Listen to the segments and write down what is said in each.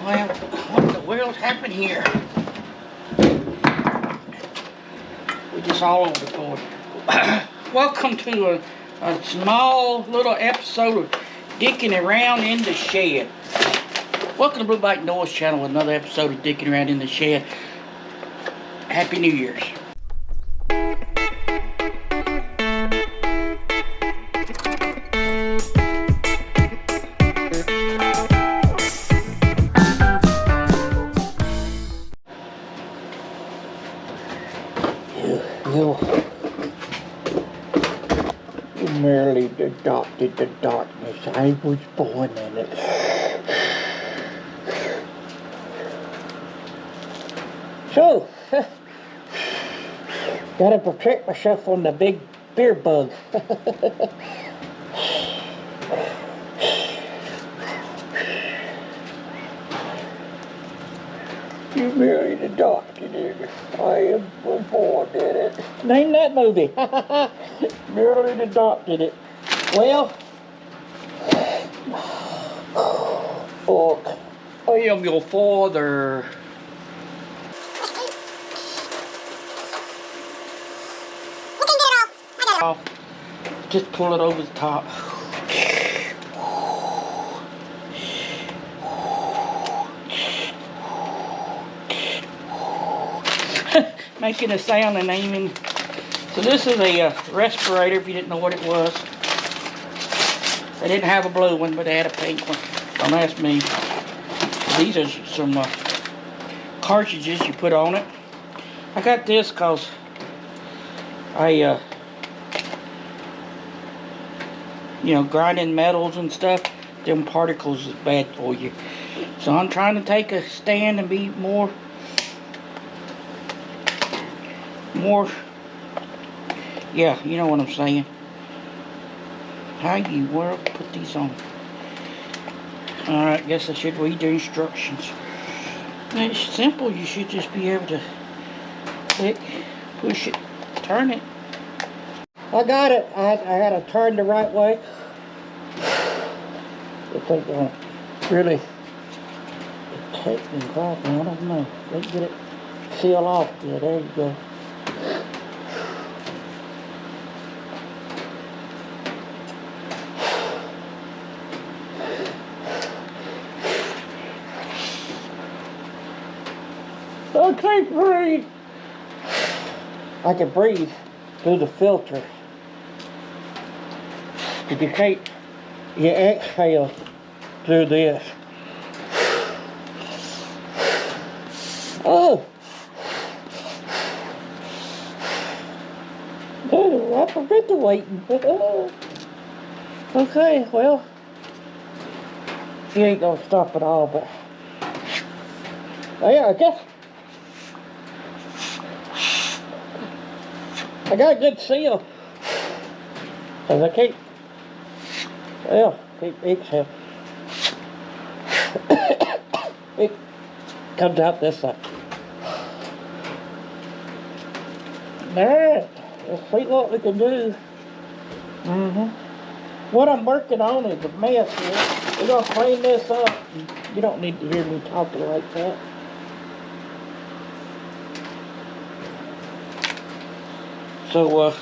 Well, what the world's happened here? We're just all over the board. Welcome to a small little episode of Dicking Around in the Shed. Welcome to Blue Viking Noise channel with another episode of Dicking Around in the Shed. Happy New Year's. You merely adopted the darkness. I was born in it. So, gotta protect myself from the big beer bug. You merely adopted it. I was born in it. Name that movie. Merely adopted it. Well, I am your father. Just pull it over the top. Making a sound and aiming. So this is a respirator, if you didn't know what it was. They didn't have a blue one, but they had a pink one. Don't ask me. These are some cartridges you put on it. I got this because I grinding metals and stuff, them particles is bad for you. So I'm trying to take a stand and be more, yeah, you know what I'm saying. How you world put these on? Alright, guess I should read the instructions. It's simple, you should just be able to click, push it, turn it. I got it. I got to turn the right way. It's like really take me crap. I don't know. Let's get it sealed off. Yeah, there you go. I can't breathe. I can breathe through the filter. If you can't, you exhale through this. Oh! Oh, I forgot the waiting. Okay, well, you ain't gonna stop at all, but yeah, I guess I got a good seal. Cause I can't. Well, keep exhale. It comes out this side. Alright, let's see what we can do. What I'm working on is a mess here. We're gonna clean this up. You don't need to hear me talking like that. So,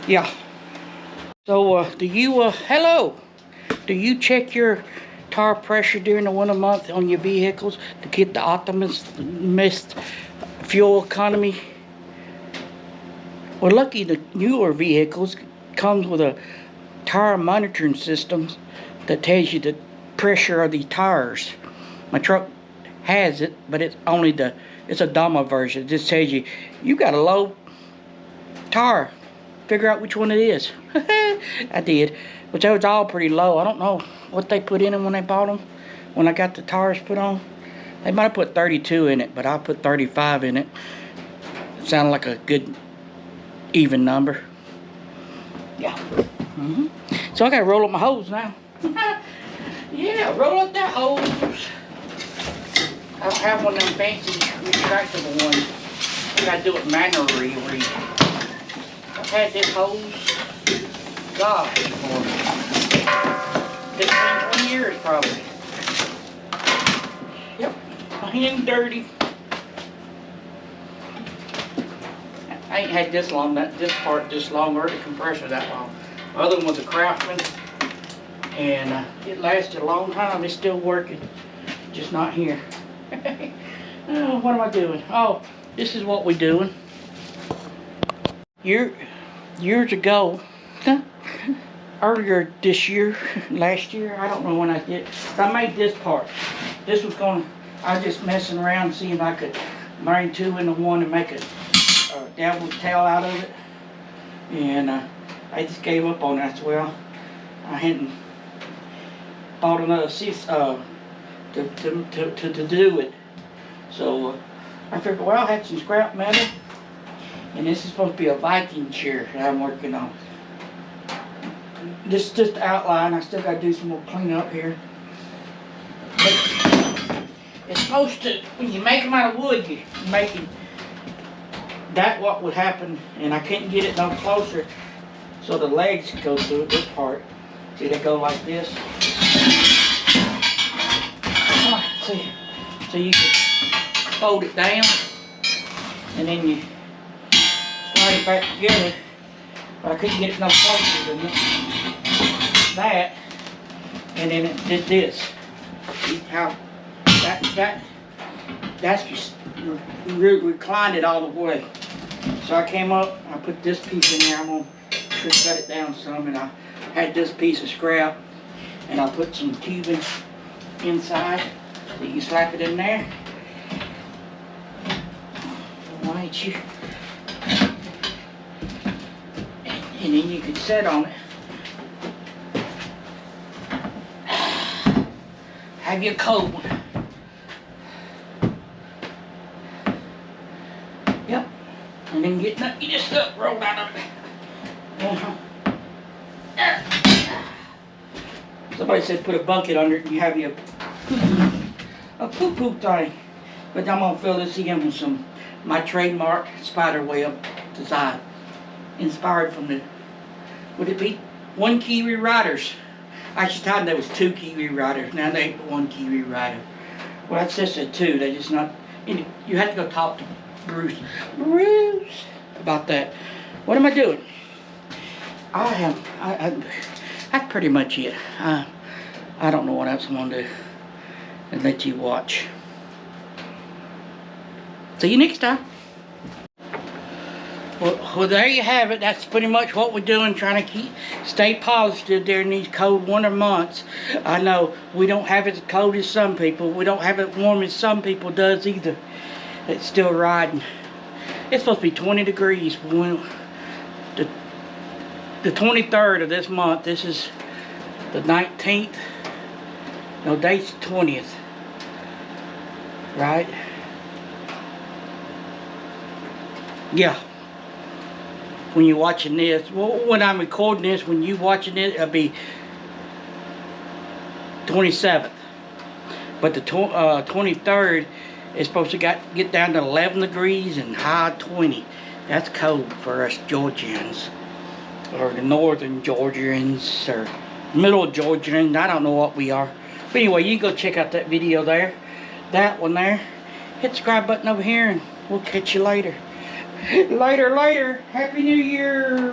yeah. So, do you, hello, do you check your tire pressure during the winter month on your vehicles to get the optimist fuel economy? Well, lucky the newer vehicles comes with a tire monitoring system that tells you the pressure of the tires. My truck has it, but it's only it's a demo version. It just tells you, you got a low tire. Figure out which one it is. I did, which was all pretty low. I don't know what they put in them when they bought them. When I got the tires put on, they might have put 32 in it, but I put 35 in it. It sounded like a good even number. Yeah. So I gotta roll up my hose now. Yeah, roll up that hose. I don't have one of them fancy retractable ones. I gotta do it manually. I've had this hose, God, for 15, 20 years probably. hands dirty. I ain't had this long, this part this long, or the compressor that long. The other one was a Craftsman, and it lasted a long time. It's still working, just not here. Oh, what am I doing? Oh, this is what we're doing. Years ago, earlier this year, last year, I don't know when I did, but I made this part. This was I was just messing around seeing if I could marry two into one and make a devil's tail out of it. And I just gave up on that. Well, I hadn't bought another to do it. So I figured, well, I had some scrap metal, and this is supposed to be a Viking chair that I'm working on. This is just the outline. I still got to do some more cleanup here. But it's supposed to, when you make them out of wood, you make them, that's what would happen, and I couldn't get it no closer, so the legs go through this part. See, they go like this. See, so you can fold it down, and then you slide it back together. But I couldn't get it no closer than that, and then it did this. See how that's just reclined it all the way. So I came up, I put this piece in there. I'm gonna just cut it down some, and I had this piece of scrap, and I put some tubing inside. So you can slap it in there. Right, you, and then you can set on it. Have your cold one. Yep. And then get this up, roll out of it. Somebody said put a bucket under it and you have your a poo-poo thing. But I'm gonna fill this in with my trademark spider web design. Inspired from would it be one Kiwi Riders? Actually, time there was two Kiwi Riders. Now they ain't one Kiwi Rider. Well, that's just a two. They just not. You have to go talk to Bruce about that. What am I doing? That's pretty much it. I don't know what else I'm gonna do and let you watch. See you next time. Well, there you have it. That's pretty much what we're doing, trying to stay positive during these cold winter months. I know we don't have it as cold as some people. We don't have it warm as some people does either. It's still riding. It's supposed to be 20 degrees. The 23rd of this month. This is the 19th. No, date's 20th. Right? Yeah. When you're watching this, well, when I'm recording this, when you watching it, it'll be 27th. But the 23rd is supposed to get down to 11 degrees and high 20. That's cold for us Georgians, or the northern Georgians, or middle Georgians. I don't know what we are. But anyway, you can go check out that video there, that one there. Hit the subscribe button over here, and we'll catch you later. Later. Happy New Year.